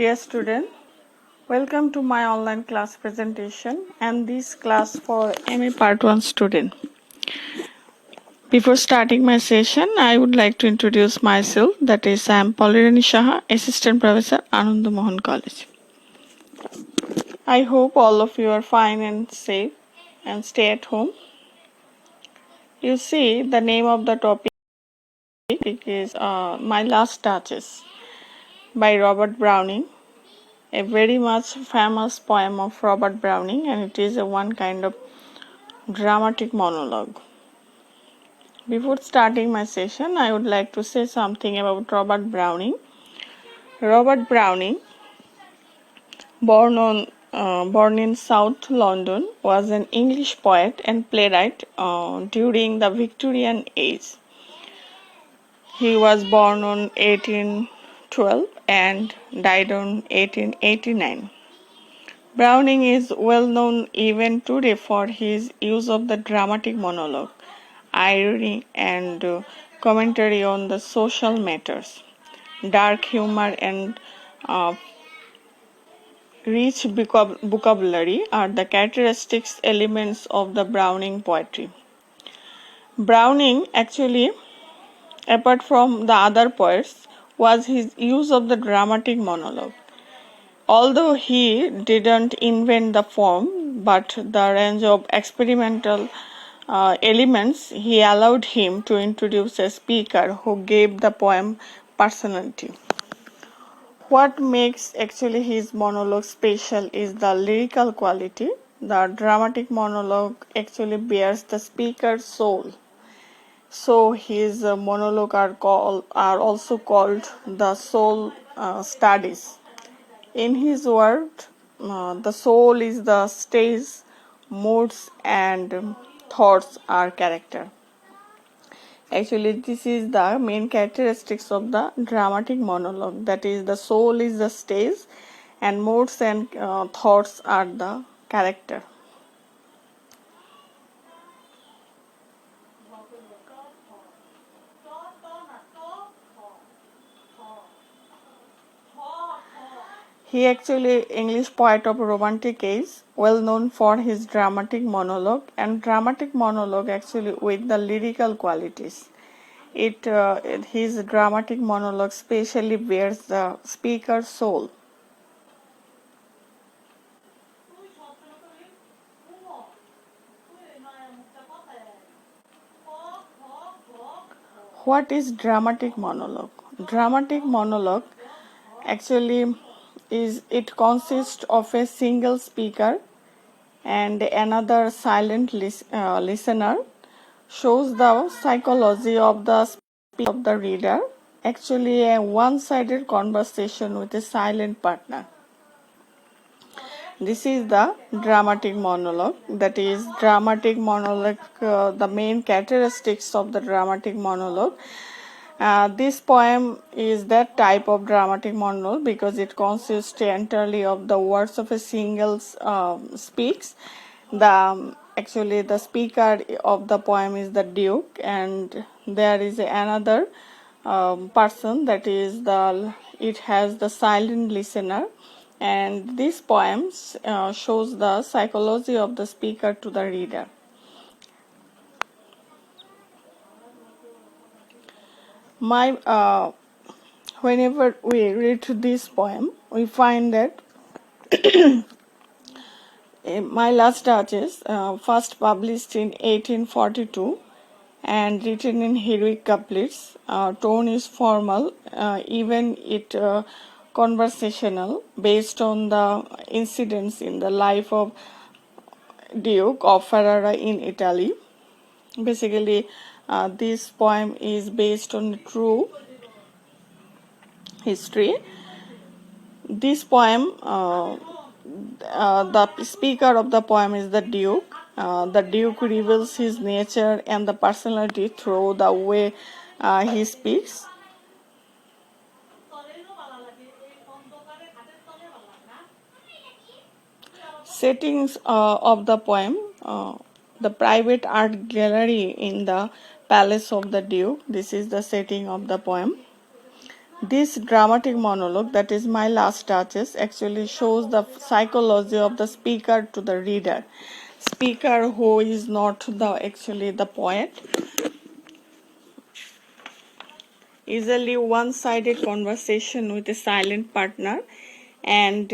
Dear student, welcome to my online class presentation and this class for MA Part 1 student. Before starting my session, I would like to introduce myself. That is, I am Polirani Shaha, Assistant Professor, Anand Mohan College. I hope all of you are fine and safe and stay at home. You see, the name of the topic is My Last Touches by Robert Browning. A very much famous poem of Robert Browning, and it is a one kind of dramatic monologue. Before starting my session, I would like to say something about Robert Browning. Robert Browning, born in South London, was an English poet and playwright during the Victorian age. He was born on 1812 and died on 1889. Browning is well known even today for his use of the dramatic monologue, irony, and commentary on the social matters, dark humor, and rich vocabulary are the characteristics elements of the Browning poetry. Browning actually, apart from the other poets, was his use of the dramatic monologue. Although he didn't invent the form, but the range of experimental elements, he allowed him to introduce a speaker who gave the poem personality. What makes actually his monologue special is the lyrical quality. The dramatic monologue actually bears the speaker's soul. So his monologue are also called the soul studies. In his word, the soul is the stage, moods and thoughts are character. Actually, this is the main characteristics of the dramatic monologue. That is, the soul is the stage and moods and thoughts are the character. He actually English poet of Romantic age, well known for his dramatic monologue and dramatic monologue actually with the lyrical qualities. His dramatic monologue specially bears the speaker's soul. What is dramatic monologue? Dramatic monologue actually it consists of a single speaker and another silent listener, shows the psychology of the reader, actually a one-sided conversation with a silent partner. This is the dramatic monologue. That is, dramatic monologue, the main characteristics of the dramatic monologue. This poem is that type of dramatic monologue because it consists entirely of the words of a single speaks. Actually the speaker of the poem is the Duke, and there is another person, that is it has the silent listener, and this poem shows the psychology of the speaker to the reader. Whenever we read this poem, we find that My Last Touches, first published in 1842 and written in heroic couplets, tone is formal, even it conversational, based on the incidents in the life of Duke of Ferrara in Italy. Basically, this poem is based on true history. This poem, the speaker of the poem is the Duke. The Duke reveals his nature and the personality through the way he speaks. Settings of the poem, the private art gallery in the palace of the Duke. This is the setting of the poem. This dramatic monologue, that is My Last Duchess, actually shows the psychology of the speaker to the reader. Speaker who is not the poet. Usually one-sided conversation with a silent partner, and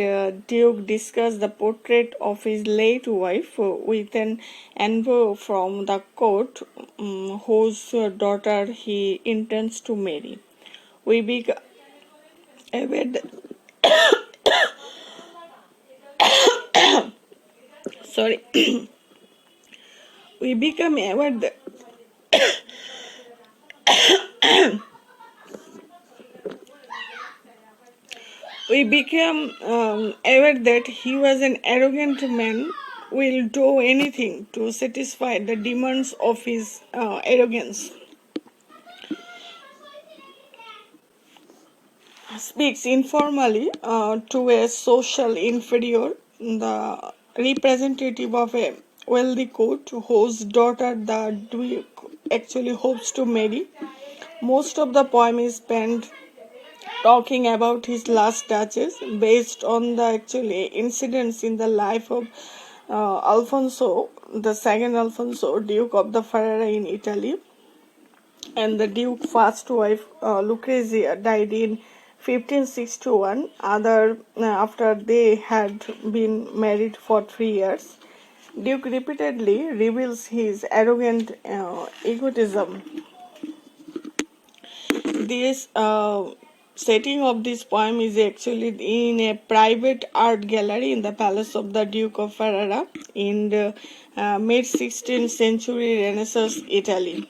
Duke discussed the portrait of his late wife with an envoy from the court whose daughter he intends to marry. We become aware sorry we become aware that we became aware that he was an arrogant man, will do anything to satisfy the demands of his arrogance. Speaks informally to a social inferior, the representative of a wealthy court whose daughter the Duke actually hopes to marry. Most of the poem is spent talking about his last duchess based on the actually incidents in the life of Alfonso, the second Alfonso, Duke of the Ferrara in Italy. And the Duke's first wife, Lucrezia, died in 1561 after they had been married for 3 years. Duke repeatedly reveals his arrogant egotism. This setting of this poem is actually in a private art gallery in the palace of the Duke of Ferrara in the mid-16th century Renaissance Italy.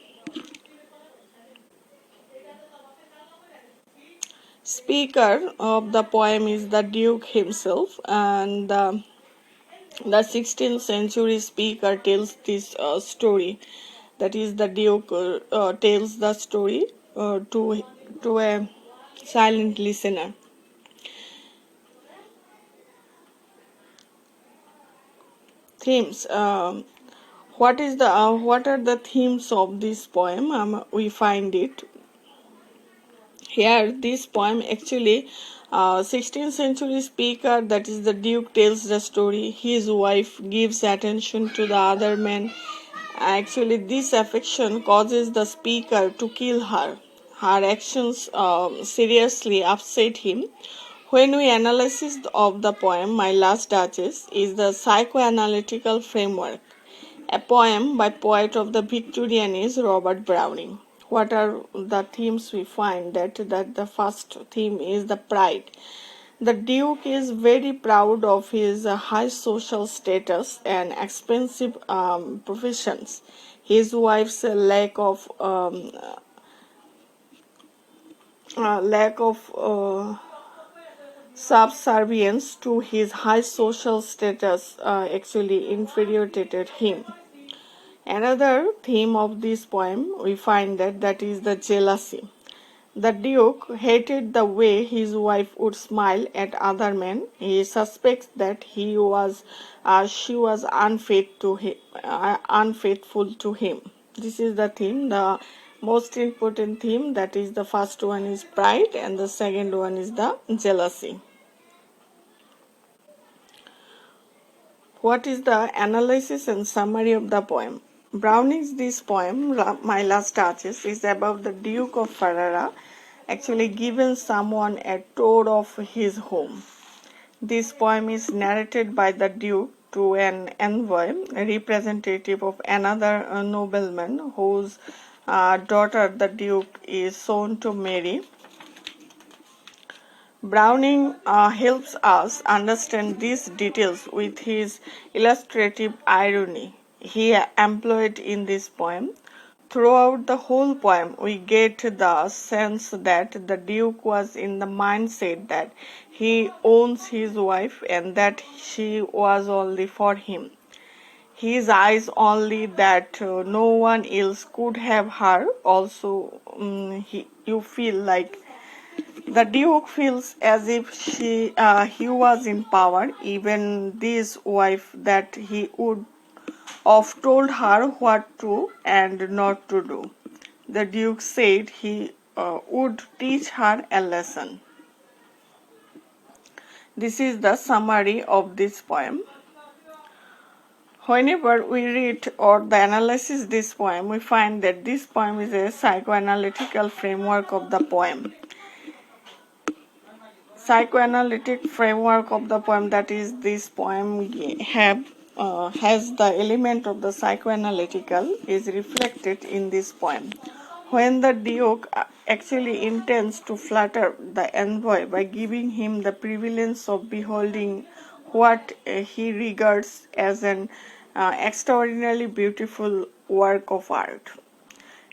Speaker of the poem is the Duke himself, and the 16th century speaker tells this story. That is, the Duke tells the story to a silent listener. Themes. What are the themes of this poem? We find it here. This poem actually, 16th century speaker, that is the Duke, tells the story. His wife gives attention to the other man. Actually, this affection causes the speaker to kill her. Her actions seriously upset him. When we analyze of the poem My Last Duchess is the psychoanalytical framework. A poem by poet of the Victorian is Robert Browning. What are the themes we find? That the first theme is the pride. The Duke is very proud of his high social status and expensive professions. His wife's lack of subservience to his high social status actually infuriated him. Another theme of this poem we find that is the jealousy. The Duke hated the way his wife would smile at other men. He suspects that she was unfaithful to him. This is the theme, the most important theme. That is, the first one is pride, and the second one is the jealousy. What is the analysis and summary of the poem? Browning's this poem, My Last Duchess, is about the Duke of Ferrara actually giving someone a tour of his home. This poem is narrated by the Duke to an envoy, a representative of another nobleman whose daughter the Duke is soon to marry. Browning helps us understand these details with his illustrative irony he employed in this poem. Throughout the whole poem, we get the sense that the Duke was in the mindset that he owns his wife and that she was only for him. His eyes only, that no one else could have her. Also, you feel like the Duke feels as if he was in power, even this wife, that he would have told her what to and not to do. The Duke said he would teach her a lesson. This is the summary of this poem. Whenever we read or the analysis this poem, we find that this poem is a psychoanalytical framework of the poem. Psychoanalytic framework of the poem, that is, this poem has the element of the psychoanalytical is reflected in this poem. When the Duke actually intends to flatter the envoy by giving him the privilege of beholding what he regards as an extraordinarily beautiful work of art,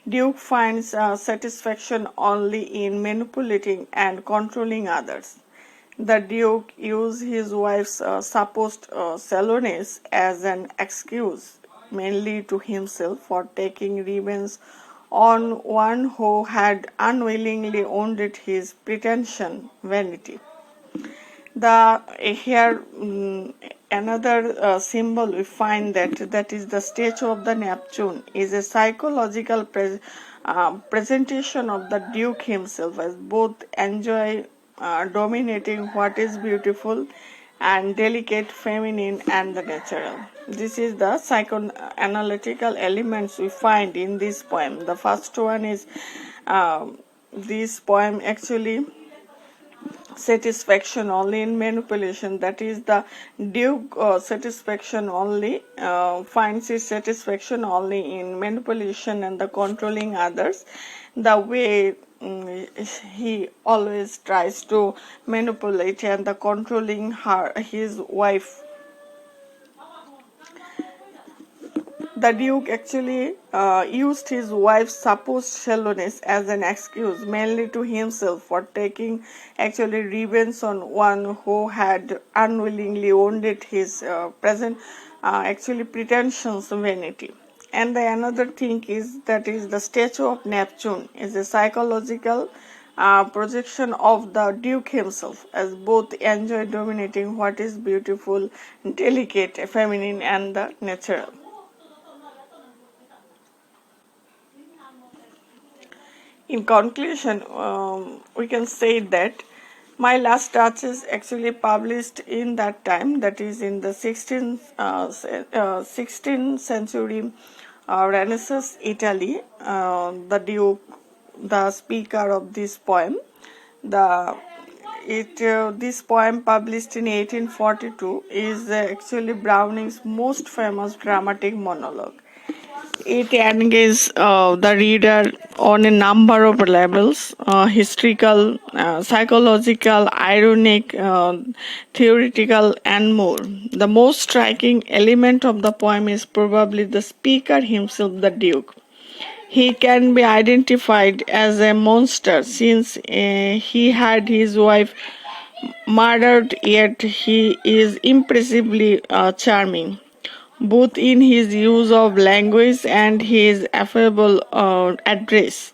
Duke finds satisfaction only in manipulating and controlling others. The Duke used his wife's supposed sallowness as an excuse, mainly to himself, for taking revenge on one who had unwillingly wounded his pretension vanity. The here another symbol we find that is the statue of the Neptune is a psychological presentation of the Duke himself as both enjoy dominating what is beautiful and delicate, feminine, and the natural. This is the psychoanalytical elements we find in this poem. The first one is this poem actually satisfaction only in manipulation, that is the Duke satisfaction only finds his satisfaction only in manipulation and the controlling others, the way he always tries to manipulate and the controlling his wife. The Duke actually used his wife's supposed shallowness as an excuse, mainly to himself, for taking actually revenge on one who had unwillingly wounded his present actually pretensions vanity. And the another thing is that is the statue of Neptune is a psychological projection of the Duke himself as both enjoy dominating what is beautiful, delicate, feminine, and the natural. In conclusion, we can say that My Last Duchess actually published in that time, that is in the 16th century Renaissance Italy. The Duke, the speaker of this poem, this poem published in 1842 is actually Browning's most famous dramatic monologue. It engages the reader on a number of levels: historical, psychological, ironic, theoretical, and more. The most striking element of the poem is probably the speaker himself, the Duke. He can be identified as a monster since he had his wife murdered, yet he is impressively charming, both in his use of language and his affable address.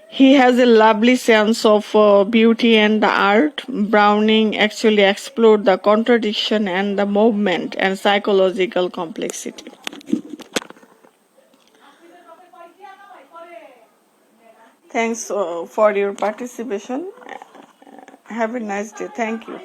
He has a lovely sense of beauty and the art. Browning actually explored the contradiction and the movement and psychological complexity. Thanks for your participation. Have a nice day. Thank you.